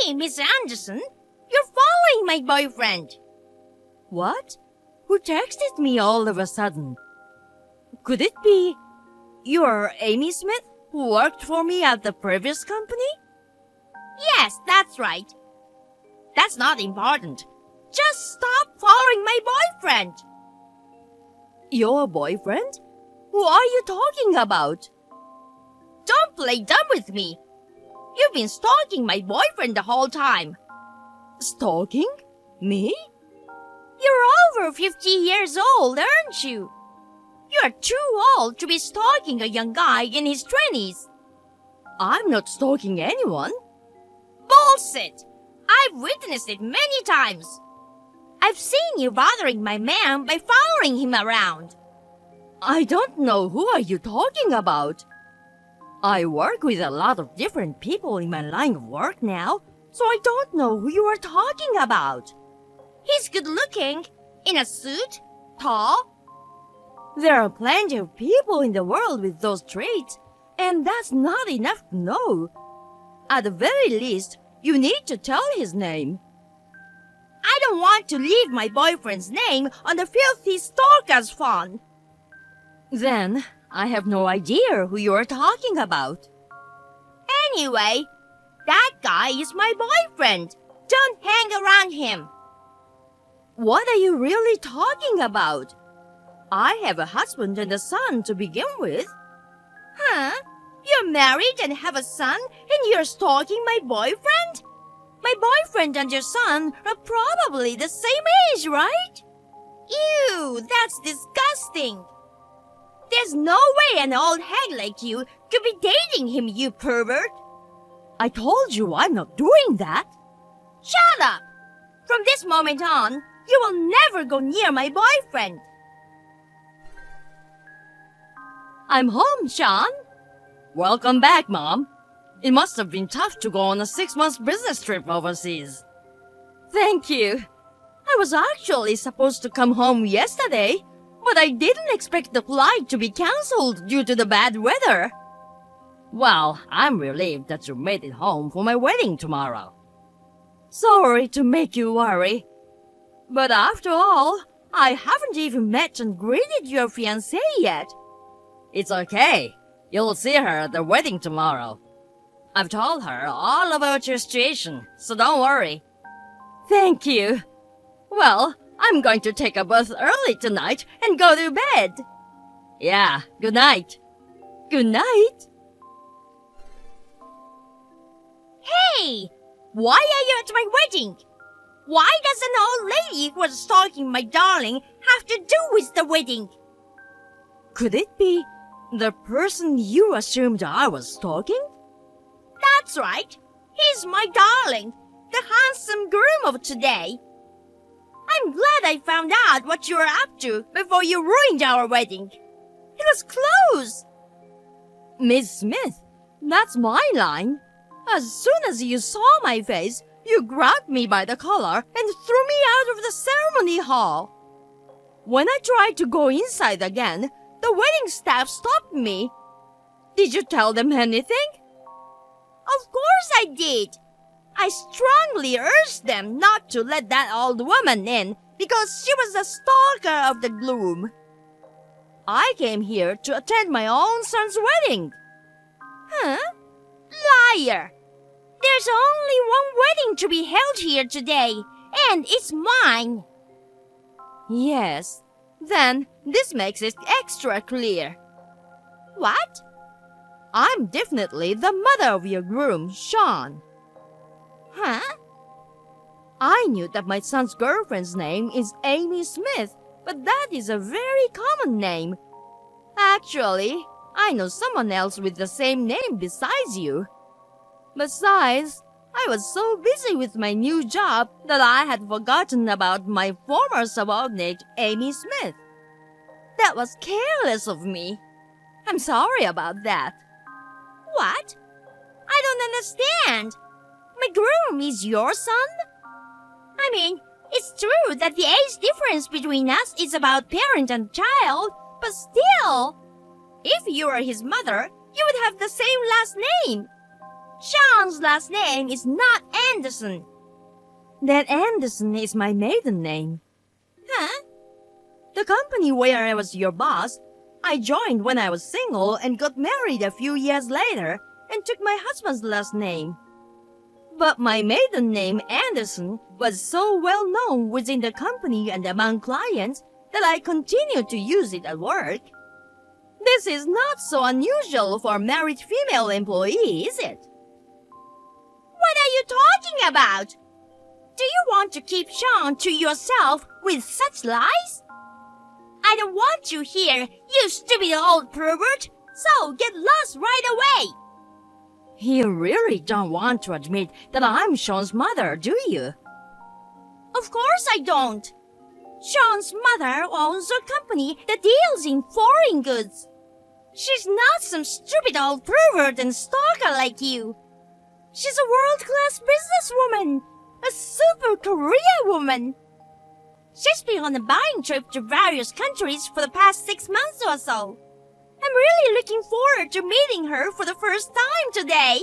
Hey, Miss Anderson, you're following my boyfriend. What? Who texted me all of a sudden? Could it be you're Amy Smith, who worked for me at the previous company? Yes, that's right. That's not important. Just stop following my boyfriend. Your boyfriend? Who are you talking about? Don't play dumb with me. You've been stalking my boyfriend the whole time. Stalking? Me? You're over 50 years old, aren't you? You're too old to be stalking a young guy in his 20s. I'm not stalking anyone. Bullshit! I've witnessed it many times. I've seen you bothering my man by following him around. I don't know who are you talking about. I work with a lot of different people in my line of work now, so I don't know who you are talking about. He's good looking, in a suit, tall. There are plenty of people in the world with those traits, and that's not enough to know. At the very least, you need to tell his name. I don't want to leave my boyfriend's name on the filthy stalker's phone. Then, I have no idea who you are talking about. Anyway, that guy is my boyfriend. Don't hang around him. What are you really talking about? I have a husband and a son to begin with. Huh? You're married and have a son and you're stalking my boyfriend? My boyfriend and your son are probably the same age, right? Ew, that's disgusting. There's no way an old hag like you could be dating him, you pervert. I told you I'm not doing that. Shut up! From this moment on, you will never go near my boyfriend. I'm home, Sean. Welcome back, Mom. It must have been tough to go on a 6-month business trip overseas. Thank you. I was actually supposed to come home yesterday, but I didn't expect the flight to be cancelled due to the bad weather. Well, I'm relieved that you made it home for my wedding tomorrow. Sorry to make you worry. But after all, I haven't even met and greeted your fiancée yet. It's okay. You'll see her at the wedding tomorrow. I've told her all about your situation, so don't worry. Thank you. Well, I'm going to take a bath early tonight and go to bed. Yeah, good night. Good night. Hey! Why are you at my wedding? Why does an old lady who was stalking my darling have to do with the wedding? Could it be the person you assumed I was stalking? That's right. He's my darling, the handsome groom of today. I'm glad I found out what you were up to before you ruined our wedding. It was close. Miss Smith, that's my line. As soon as you saw my face, you grabbed me by the collar and threw me out of the ceremony hall. When I tried to go inside again, the wedding staff stopped me. Did you tell them anything? Of course I did. I strongly urged them not to let that old woman in because she was the stalker of the groom. I came here to attend my own son's wedding. Huh? Liar! There's only one wedding to be held here today, and it's mine. Yes, then this makes it extra clear. What? I'm definitely the mother of your groom, Sean. Huh? I knew that my son's girlfriend's name is Amy Smith, but that is a very common name. Actually, I know someone else with the same name besides you. Besides, I was so busy with my new job that I had forgotten about my former subordinate, Amy Smith. That was careless of me. I'm sorry about that. What? I don't understand. My groom is your son? I mean, it's true that the age difference between us is about parent and child, but still, if you were his mother, you would have the same last name. Sean's last name is not Anderson. That Anderson is my maiden name. Huh? The company where I was your boss, I joined when I was single and got married a few years later and took my husband's last name. But my maiden name, Anderson, was so well known within the company and among clients that I continued to use it at work. This is not so unusual for a married female employee, is it? What are you talking about? Do you want to keep Sean to yourself with such lies? I don't want you here, you stupid old pervert, so get lost right away. You really don't want to admit that I'm Sean's mother, do you? Of course I don't. Sean's mother owns a company that deals in foreign goods. She's not some stupid old pervert and stalker like you. She's a world-class businesswoman, a super career woman. She's been on a buying trip to various countries for the past 6 months or so. I'm really looking forward to meeting her for the first time today.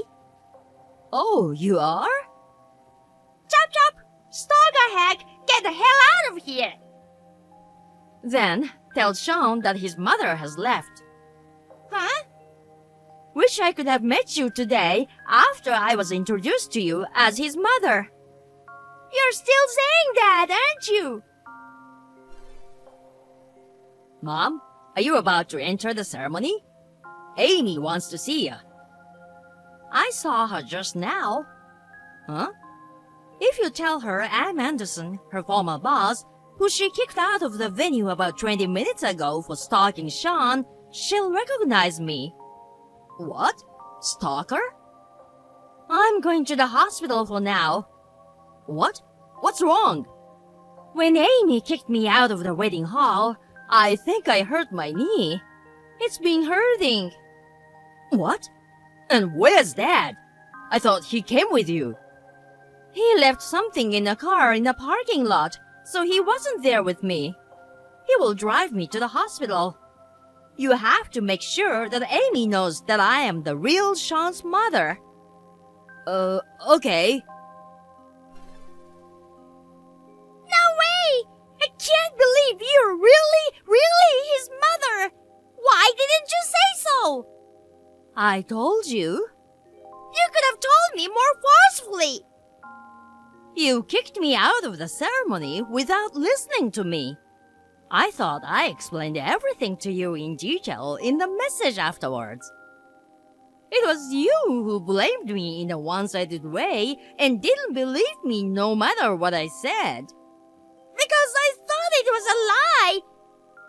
Oh, you are? Chop chop! Stalker hack, get the hell out of here! Then tell Sean that his mother has left. Huh? Wish I could have met you today after I was introduced to you as his mother. You're still saying that, aren't you? Mom, are you about to enter the ceremony? Amy wants to see you. I saw her just now. Huh? If you tell her I'm Anderson, her former boss, who she kicked out of the venue about 20 minutes ago for stalking Sean, she'll recognize me. What? Stalker? I'm going to the hospital for now. What? What's wrong? When Amy kicked me out of the wedding hall, I think I hurt my knee. It's been hurting. What? And where's Dad? I thought he came with you. He left something in a car in the parking lot, so he wasn't there with me. He will drive me to the hospital. You have to make sure that Amy knows that I am the real Sean's mother. Okay. No way! I can't believe you're really his mother! Why didn't you say so? I told you. You could have told me more forcefully. You kicked me out of the ceremony without listening to me. I thought I explained everything to you in detail in the message afterwards. It was you who blamed me in a one-sided way and didn't believe me no matter what I said. Because I thought it was a lie.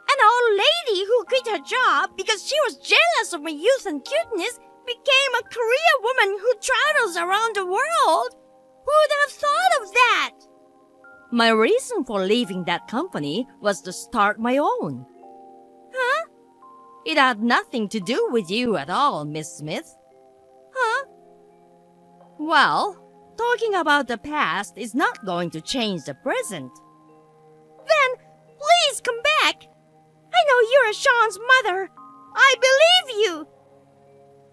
An old lady who quit her job because she was jealous of my youth and cuteness became a career woman who travels around the world. Who would have thought of that? My reason for leaving that company was to start my own. Huh? It had nothing to do with you at all, Miss Smith. Huh? Well, talking about the past is not going to change the present. Then, please come back. I know you're Sean's mother. I believe you.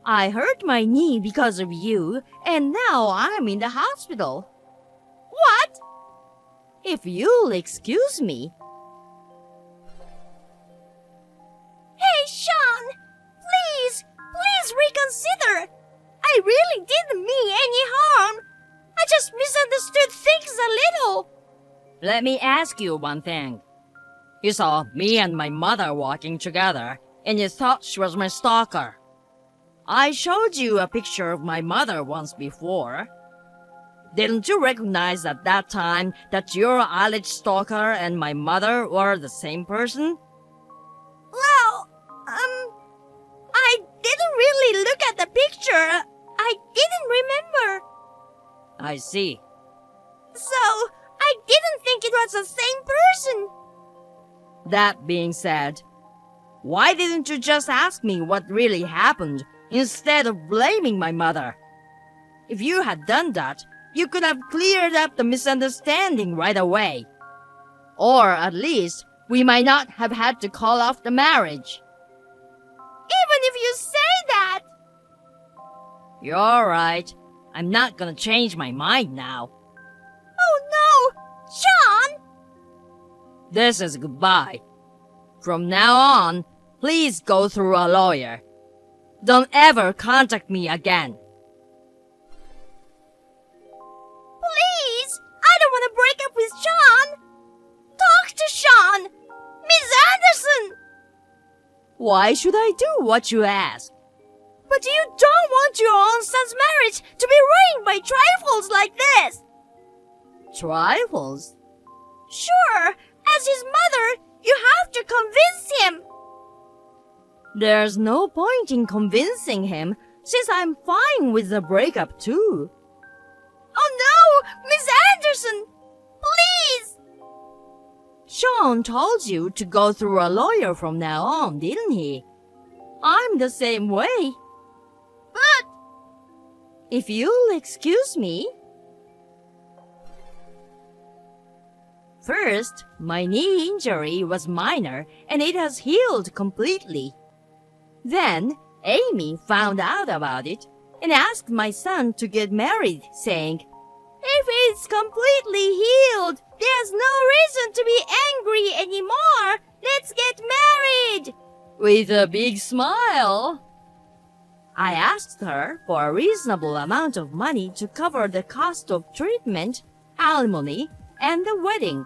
I hurt my knee because of you, and now I'm in the hospital. What? If you'll excuse me. Hey, Sean! Please reconsider. I really didn't mean any harm. I just misunderstood things a little. Let me ask you one thing. You saw me and my mother walking together, and you thought she was my stalker. I showed you a picture of my mother once before. Didn't you recognize at that time that your alleged stalker and my mother were the same person? Well, I didn't really look at the picture. I didn't remember. I see. So, I didn't think it was the same person. That being said, why didn't you just ask me what really happened instead of blaming my mother? If you had done that, you could have cleared up the misunderstanding right away. Or at least, we might not have had to call off the marriage. Even if you say that. You're right. I'm not gonna change my mind now. Oh no! Sean! This is goodbye. From now on, please go through a lawyer. Don't ever contact me again. Please! I don't want to break up with Sean! Talk to Sean! Miss Anderson! Why should I do what you ask? But you don't want your own son's marriage to be ruined by trifles like this! Trifles? Sure! As his mother, you have to convince him! There's no point in convincing him, since I'm fine with the breakup too. Oh no! Miss Anderson! Please! Sean told you to go through a lawyer from now on, didn't he? I'm the same way. But... If you'll excuse me. First, my knee injury was minor and it has healed completely. Then, Amy found out about it and asked my son to get married, saying, "If it's completely healed, there's no reason to be angry anymore. Let's get married!" With a big smile. I asked her for a reasonable amount of money to cover the cost of treatment, alimony, and the wedding.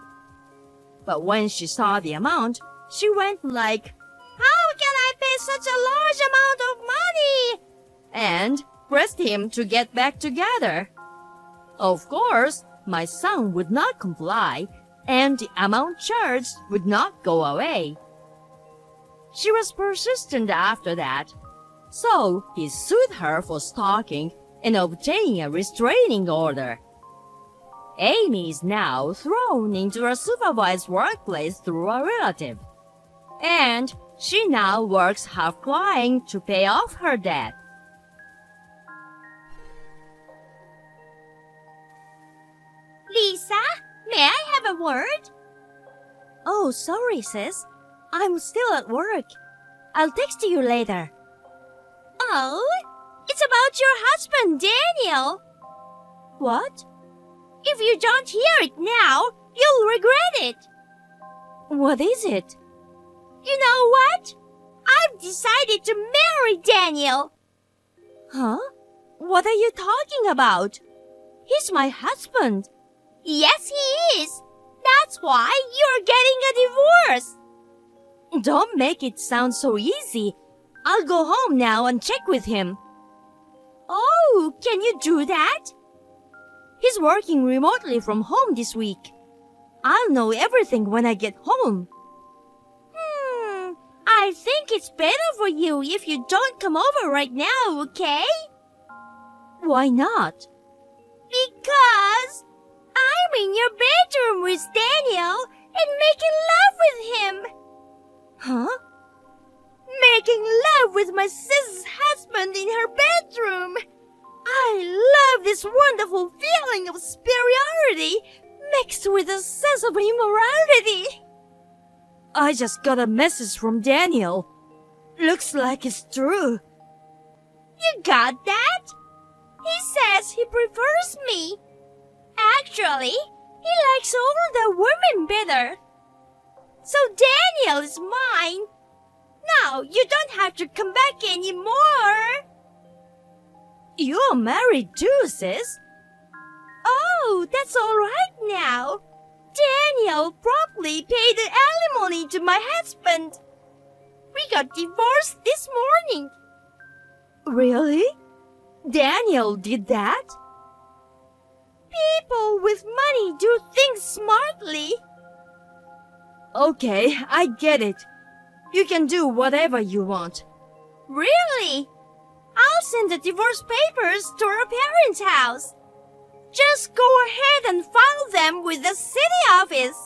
But when she saw the amount, she went like, "How can I pay such a large amount of money?" and pressed him to get back together. Of course, my son would not comply, and the amount charged would not go away. She was persistent after that, so he sued her for stalking and obtaining a restraining order. Amy is now thrown into a supervised workplace through a relative, and she now works half crying to pay off her debt. Lisa, may I have a word? Oh, sorry, sis. I'm still at work. I'll text you later. Oh, it's about your husband, Daniel. What? If you don't hear it now, you'll regret it. What is it? You know what? I've decided to marry Daniel. Huh? What are you talking about? He's my husband. Yes, he is. That's why you're getting a divorce. Don't make it sound so easy. I'll go home now and check with him. Oh, can you do that? He's working remotely from home this week. I'll know everything when I get home. I think it's better for you if you don't come over right now, okay? Why not? Because I'm in your bedroom with Daniel and making love with him. Huh? Making love with my sis' husband in her bedroom. I love this wonderful feeling of superiority mixed with a sense of immorality. I just got a message from Daniel. Looks like it's true. You got that? He says he prefers me. Actually, he likes older women better. So Daniel is mine. Now you don't have to come back anymore. You're married too, sis. Oh, that's all right now. Daniel promptly paid the alimony to my husband. We got divorced this morning. Really? Daniel did that? People with money do things smartly. Okay, I get it. You can do whatever you want. Really? I'll send the divorce papers to our parents' house. Just go ahead and file them with the city office.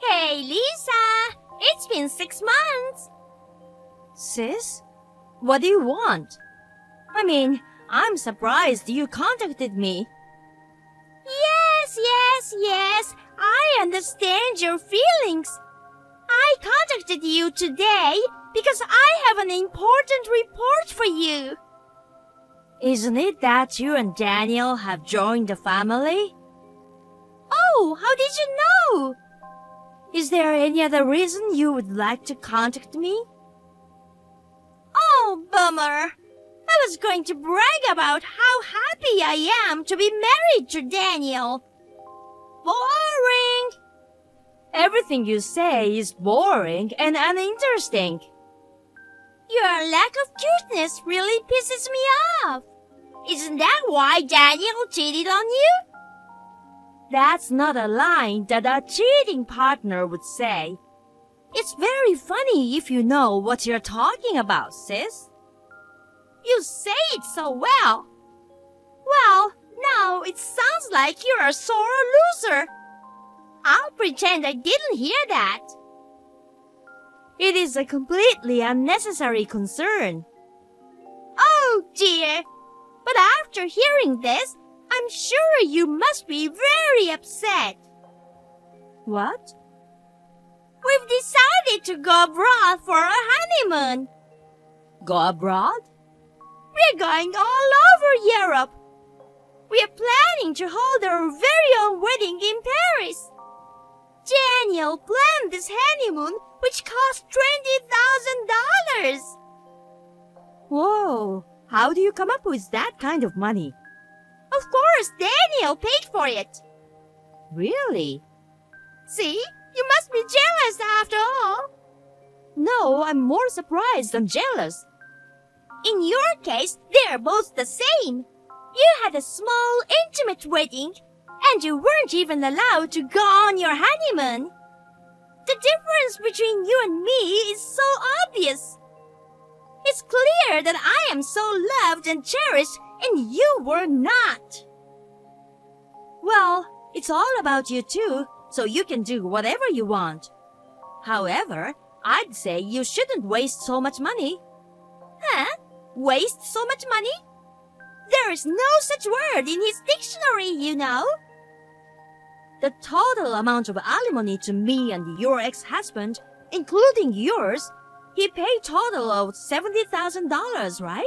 Hey, Lisa. It's been 6 months. Sis? What do you want? I mean, I'm surprised you contacted me. Yes. I understand your feelings. I contacted you today because I have an important report for you. Isn't it that you and Daniel have joined the family? Oh, how did you know? Is there any other reason you would like to contact me? Oh, bummer. I was going to brag about how happy I am to be married to Daniel. Boring. Everything you say is boring and uninteresting. Your lack of cuteness really pisses me off. Isn't that why Daniel cheated on you? That's not a line that a cheating partner would say. It's very funny if you know what you're talking about, sis. You say it so well. Well, now it sounds like you're a sore loser. I'll pretend I didn't hear that. It is a completely unnecessary concern. Oh dear. But after hearing this, I'm sure you must be very upset. What? We've decided to go abroad for a honeymoon. Go abroad? We're going all over Europe. We are planning to hold our very own wedding in Paris. Daniel planned this honeymoon, which cost $20,000. Whoa, how do you come up with that kind of money? Of course, Daniel paid for it. Really? See, you must be jealous after all. No, I'm more surprised than jealous. In your case, they're both the same. You had a small, intimate wedding, and you weren't even allowed to go on your honeymoon. The difference between you and me is so obvious. It's clear that I am so loved and cherished, and you were not. Well, it's all about you too, so you can do whatever you want. However, I'd say you shouldn't waste so much money. Huh? Waste so much money? There is no such word in his dictionary, you know. The total amount of alimony to me and your ex-husband, including yours, he paid total of $70,000, right?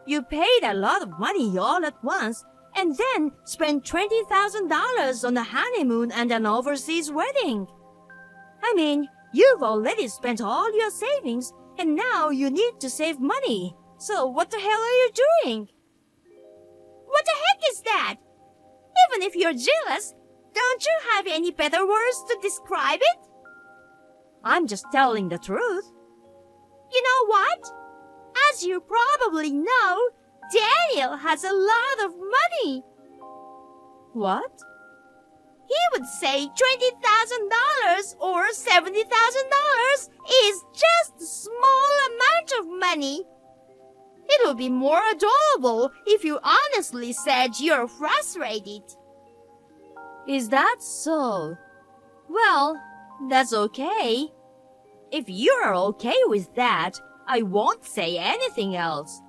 You paid a lot of money all at once and then spent $20,000 on a honeymoon and an overseas wedding. I mean, you've already spent all your savings and now you need to save money. So what the hell are you doing? What the heck is that? Even if you're jealous, don't you have any better words to describe it? I'm just telling the truth. You know what? As you probably know, Daniel has a lot of money. What? He would say $20,000 or $70,000 is just a small amount of money. It would be more adorable if you honestly said you're frustrated. Is that so? Well, that's okay. If you're okay with that, I won't say anything else.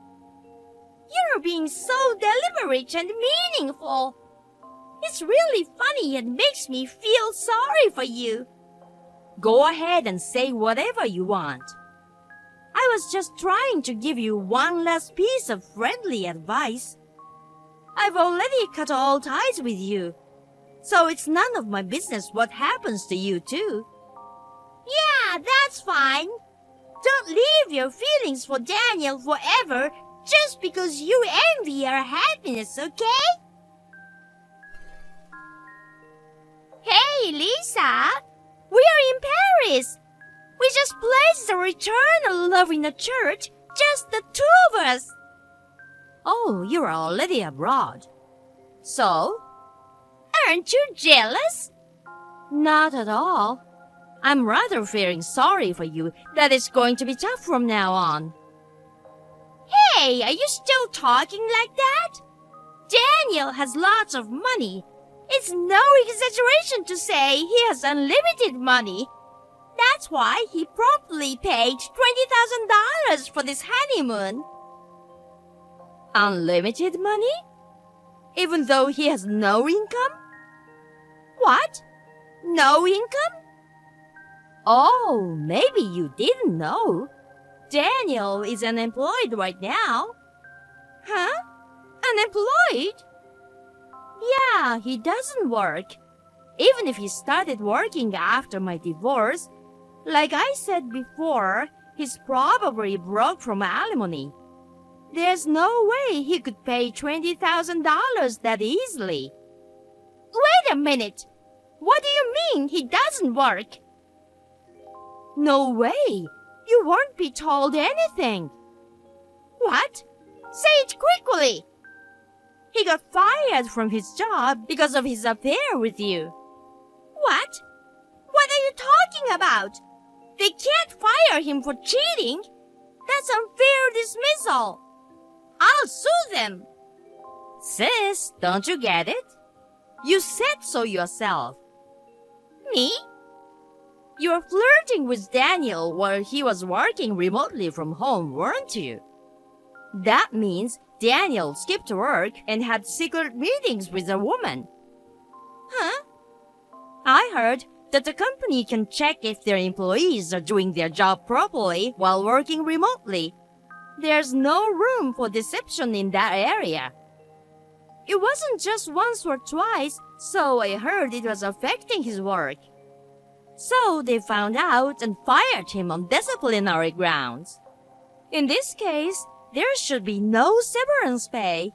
You're being so deliberate and meaningful. It's really funny and makes me feel sorry for you. Go ahead and say whatever you want. I was just trying to give you one last piece of friendly advice. I've already cut all ties with you, so it's none of my business what happens to you too. Yeah, that's fine. Don't leave your feelings for Daniel forever just because you envy our happiness, okay? Hey, Lisa! We are in Paris! We just pledged a return of love in the church, just the two of us. Oh, you're already abroad. So? Aren't you jealous? Not at all. I'm rather feeling sorry for you that it's going to be tough from now on. Hey, are you still talking like that? Daniel has lots of money. It's no exaggeration to say he has unlimited money. That's why he promptly paid $20,000 for this honeymoon. Unlimited money? Even though he has no income? What? No income? Oh, maybe you didn't know. Daniel is unemployed right now. Huh? Unemployed? Yeah, he doesn't work. Even if he started working after my divorce, like I said before, he's probably broke from alimony. There's no way he could pay $20,000 that easily. Wait a minute! What do you mean he doesn't work? No way! You won't be told anything. What? Say it quickly! He got fired from his job because of his affair with you. What? What are you talking about? They can't fire him for cheating. That's unfair dismissal. I'll sue them. Sis, don't you get it? You said so yourself. Me? You were flirting with Daniel while he was working remotely from home, weren't you? That means Daniel skipped work and had secret meetings with a woman. Huh? I heard that the company can check if their employees are doing their job properly while working remotely. There's no room for deception in that area. It wasn't just once or twice, so I heard it was affecting his work. So they found out and fired him on disciplinary grounds. In this case, there should be no severance pay.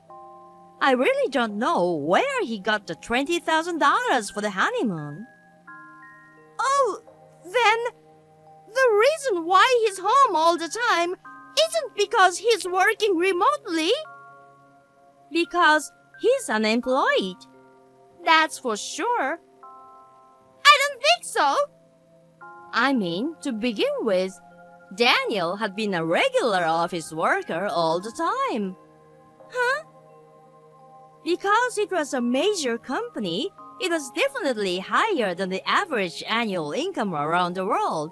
I really don't know where he got the $20,000 for the honeymoon. Oh, then the reason why he's home all the time isn't because he's working remotely. Because he's unemployed. That's for sure. I don't think so. I mean, to begin with, Daniel had been a regular office worker all the time. Huh? Because it was a major company, it was definitely higher than the average annual income around the world.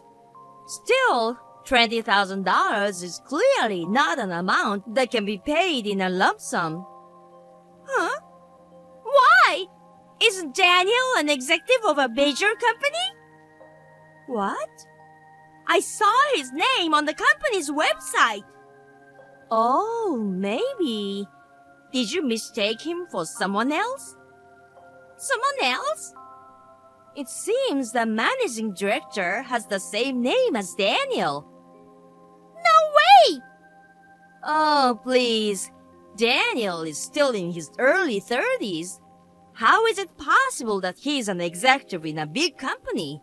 Still, $20,000 is clearly not an amount that can be paid in a lump sum. Huh? Why? Isn't Daniel an executive of a major company? What? I saw his name on the company's website. Oh, maybe. Did you mistake him for someone else? Someone else? It seems the managing director has the same name as Daniel. No way! Oh, please. Daniel is still in his early 30s. How is it possible that he's an executive in a big company?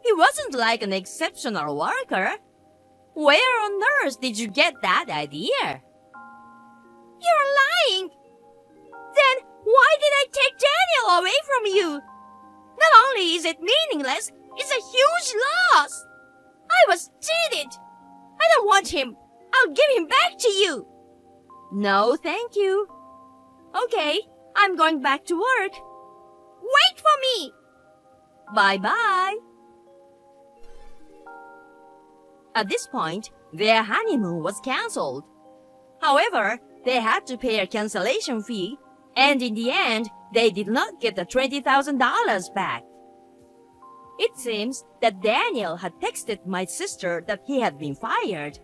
He wasn't like an exceptional worker. Where on earth did you get that idea? You're lying! Then why did I take Daniel away from you? Not only is it meaningless, it's a huge loss. I was cheated. I don't want him. I'll give him back to you. No, thank you. Okay, I'm going back to work. Wait for me. Bye-bye. At this point, their honeymoon was cancelled. However, they had to pay a cancellation fee, and in the end, they did not get the $20,000 back. It seems that Daniel had texted my sister that he had been fired.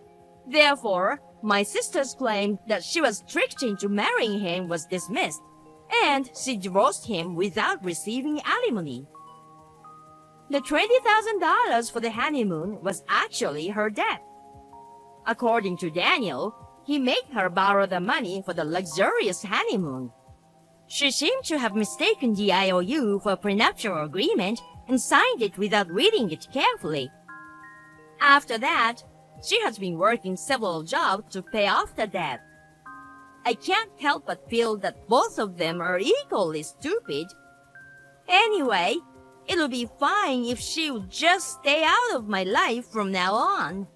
Therefore, my sister's claim that she was tricked into marrying him was dismissed, and she divorced him without receiving alimony. The $20,000 for the honeymoon was actually her debt. According to Daniel, he made her borrow the money for the luxurious honeymoon. She seemed to have mistaken the IOU for a prenuptial agreement and signed it without reading it carefully. After that, she has been working several jobs to pay off the debt. I can't help but feel that both of them are equally stupid. Anyway, it'll be fine if she would just stay out of my life from now on.